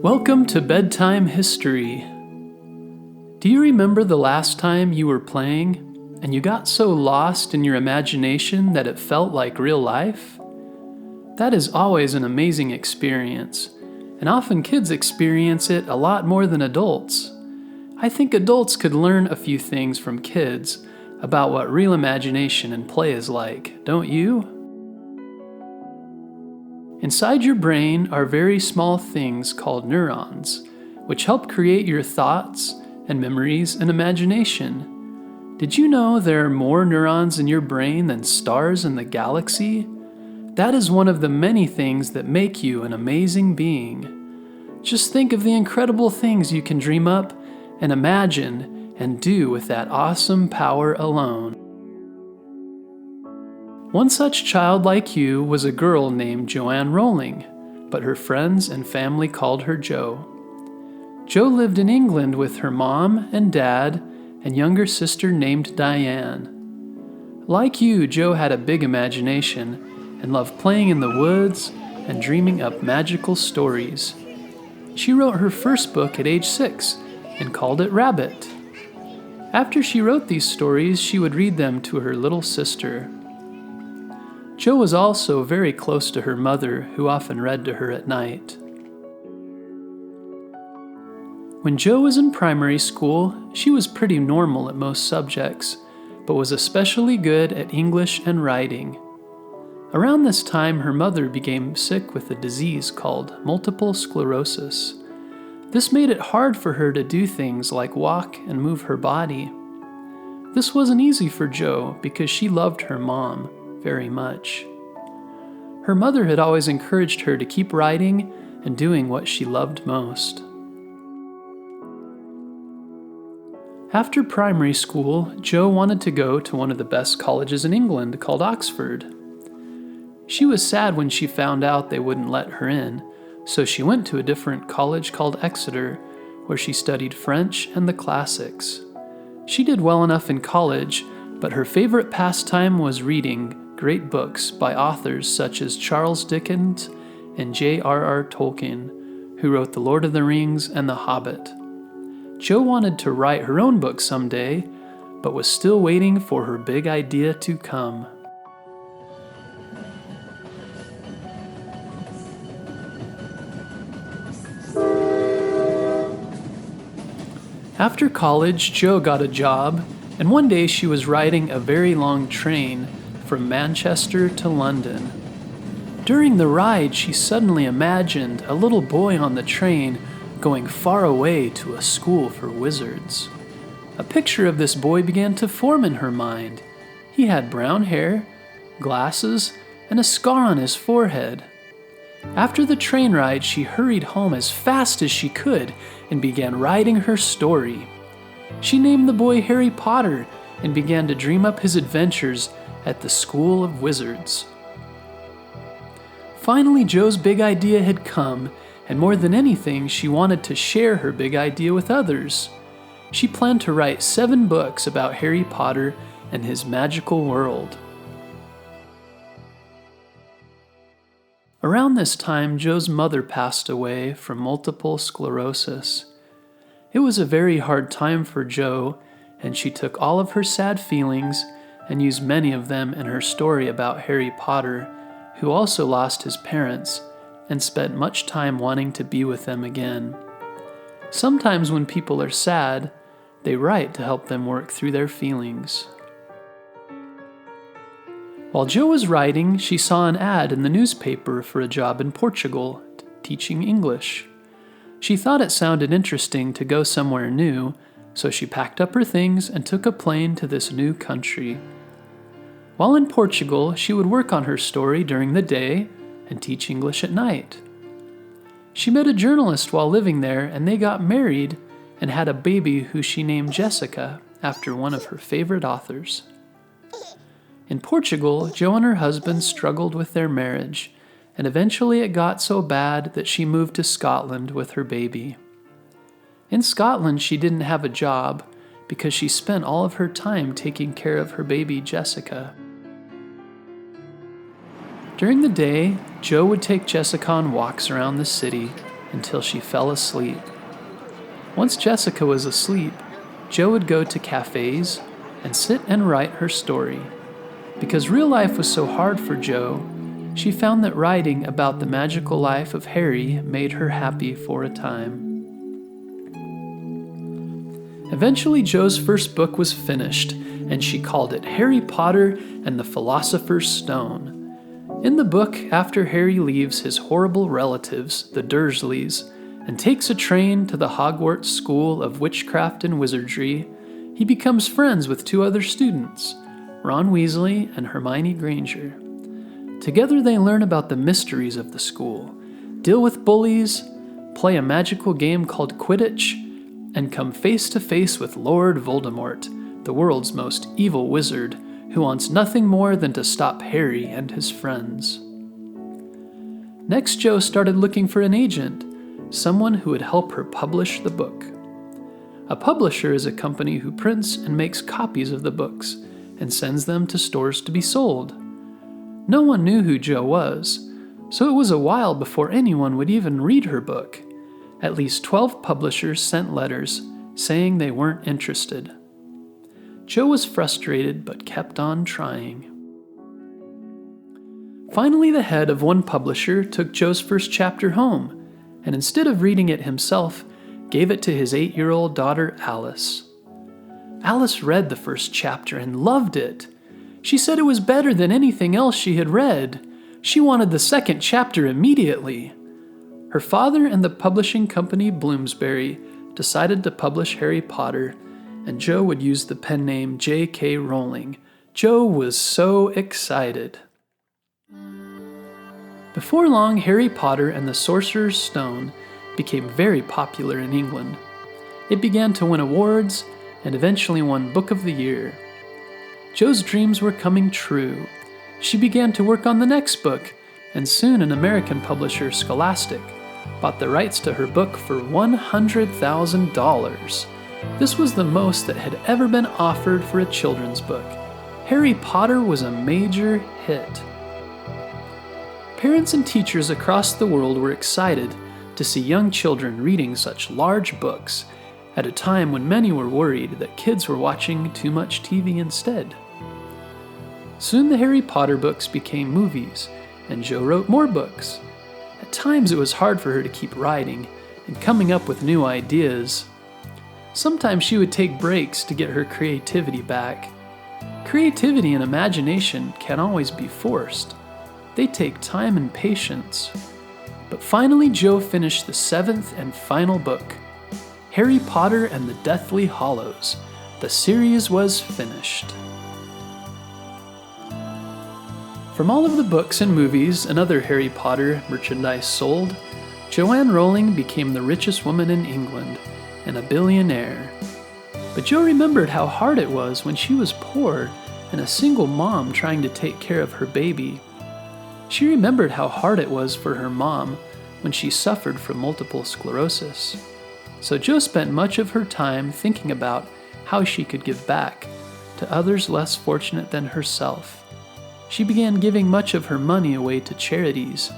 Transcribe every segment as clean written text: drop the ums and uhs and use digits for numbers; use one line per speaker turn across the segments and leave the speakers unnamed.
Welcome to Bedtime History. Do you remember the last time you were playing and you got so lost in your imagination that it felt like real life? That is always an amazing experience, and often kids experience it a lot more than adults. I think adults could learn a few things from kids about what real imagination and play is like, don't you? Inside your brain are very small things called neurons, which help create your thoughts and memories and imagination. Did you know there are more neurons in your brain than stars in the galaxy? That is one of the many things that make you an amazing being. Just think of the incredible things you can dream up and imagine and do with that awesome power alone. One such child like you was a girl named Joanne Rowling, but her friends and family called her Jo. Jo lived in England with her mom and dad and younger sister named Diane. Like you, Jo had a big imagination and loved playing in the woods and dreaming up magical stories. She wrote her first book at age 6 and called it Rabbit. After she wrote these stories, she would read them to her little sister. Jo was also very close to her mother, who often read to her at night. When Jo was in primary school, she was pretty normal at most subjects, but was especially good at English and writing. Around this time, her mother became sick with a disease called multiple sclerosis. This made it hard for her to do things like walk and move her body. This wasn't easy for Jo because she loved her mom very much. Her mother had always encouraged her to keep writing and doing what she loved most. After primary school, Jo wanted to go to one of the best colleges in England called Oxford. She was sad when she found out they wouldn't let her in, so she went to a different college called Exeter, where she studied French and the classics. She did well enough in college, but her favorite pastime was reading great books by authors such as Charles Dickens and J.R.R. Tolkien, who wrote The Lord of the Rings and The Hobbit. Jo wanted to write her own book someday, but was still waiting for her big idea to come. After college, Jo got a job, and one day she was riding a very long train from Manchester to London. During the ride, she suddenly imagined a little boy on the train going far away to a school for wizards. A picture of this boy began to form in her mind. He had brown hair, glasses, and a scar on his forehead. After the train ride, she hurried home as fast as she could and began writing her story. She named the boy Harry Potter and began to dream up his adventures at the School of Wizards. Finally, Jo's big idea had come, and more than anything, she wanted to share her big idea with others. She planned to write 7 books about Harry Potter and his magical world. Around this time, Jo's mother passed away from multiple sclerosis. It was a very hard time for Jo, and she took all of her sad feelings and used many of them in her story about Harry Potter, who also lost his parents and spent much time wanting to be with them again. Sometimes when people are sad, they write to help them work through their feelings. While Jo was writing, she saw an ad in the newspaper for a job in Portugal, teaching English. She thought it sounded interesting to go somewhere new, so she packed up her things and took a plane to this new country. While in Portugal, she would work on her story during the day and teach English at night. She met a journalist while living there, and they got married and had a baby who she named Jessica after one of her favorite authors. In Portugal, Jo and her husband struggled with their marriage, and eventually it got so bad that she moved to Scotland with her baby. In Scotland, she didn't have a job because she spent all of her time taking care of her baby Jessica. During the day, Jo would take Jessica on walks around the city until she fell asleep. Once Jessica was asleep, Jo would go to cafes and sit and write her story. Because real life was so hard for Jo, she found that writing about the magical life of Harry made her happy for a time. Eventually, Jo's first book was finished, and she called it Harry Potter and the Philosopher's Stone. In the book, after Harry leaves his horrible relatives, the Dursleys, and takes a train to the Hogwarts School of Witchcraft and Wizardry, he becomes friends with two other students, Ron Weasley and Hermione Granger. Together they learn about the mysteries of the school, deal with bullies, play a magical game called Quidditch, and come face to face with Lord Voldemort, the world's most evil wizard, who wants nothing more than to stop Harry and his friends. Next, Jo started looking for an agent, someone who would help her publish the book. A publisher is a company who prints and makes copies of the books and sends them to stores to be sold. No one knew who Jo was, so it was a while before anyone would even read her book. At least 12 publishers sent letters saying they weren't interested. Jo was frustrated but kept on trying. Finally, the head of one publisher took Jo's first chapter home, and instead of reading it himself, gave it to his 8-year-old daughter Alice. Alice read the first chapter and loved it. She said it was better than anything else she had read. She wanted the second chapter immediately. Her father and the publishing company Bloomsbury decided to publish Harry Potter, and Jo would use the pen name J.K. Rowling. Jo was so excited. Before long, Harry Potter and the Sorcerer's Stone became very popular in England. It began to win awards and eventually won Book of the Year. Jo's dreams were coming true. She began to work on the next book, and soon an American publisher, Scholastic, bought the rights to her book for $100,000. This was the most that had ever been offered for a children's book. Harry Potter was a major hit. Parents and teachers across the world were excited to see young children reading such large books at a time when many were worried that kids were watching too much TV instead. Soon the Harry Potter books became movies, and Jo wrote more books. At times it was hard for her to keep writing and coming up with new ideas. Sometimes she would take breaks to get her creativity back. Creativity and imagination can't always be forced. They take time and patience. But finally, Jo finished the 7th and final book, Harry Potter and the Deathly Hallows. The series was finished. From all of the books and movies and other Harry Potter merchandise sold, Joanne Rowling became the richest woman in England and a billionaire. But Jo remembered how hard it was when she was poor and a single mom trying to take care of her baby. She remembered how hard it was for her mom when she suffered from multiple sclerosis. So Jo spent much of her time thinking about how she could give back to others less fortunate than herself. She began giving much of her money away to charities,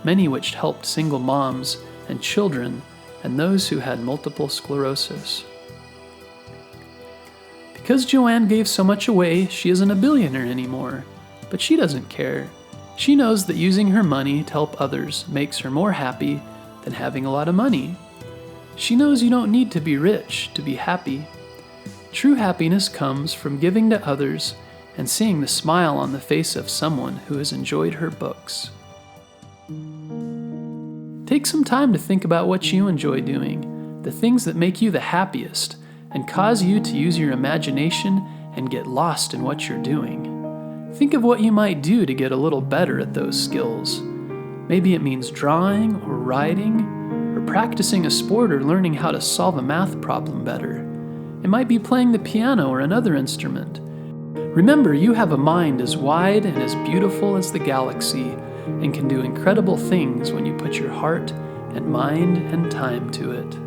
many which helped single moms and children and those who had multiple sclerosis. Because Joanne gave so much away, she isn't a billionaire anymore, but she doesn't care. She knows that using her money to help others makes her more happy than having a lot of money. She knows you don't need to be rich to be happy. True happiness comes from giving to others and seeing the smile on the face of someone who has enjoyed her books. Take some time to think about what you enjoy doing, the things that make you the happiest, and cause you to use your imagination and get lost in what you're doing. Think of what you might do to get a little better at those skills. Maybe it means drawing or writing, or practicing a sport or learning how to solve a math problem better. It might be playing the piano or another instrument. Remember, you have a mind as wide and as beautiful as the galaxy and can do incredible things when you put your heart and mind and time to it.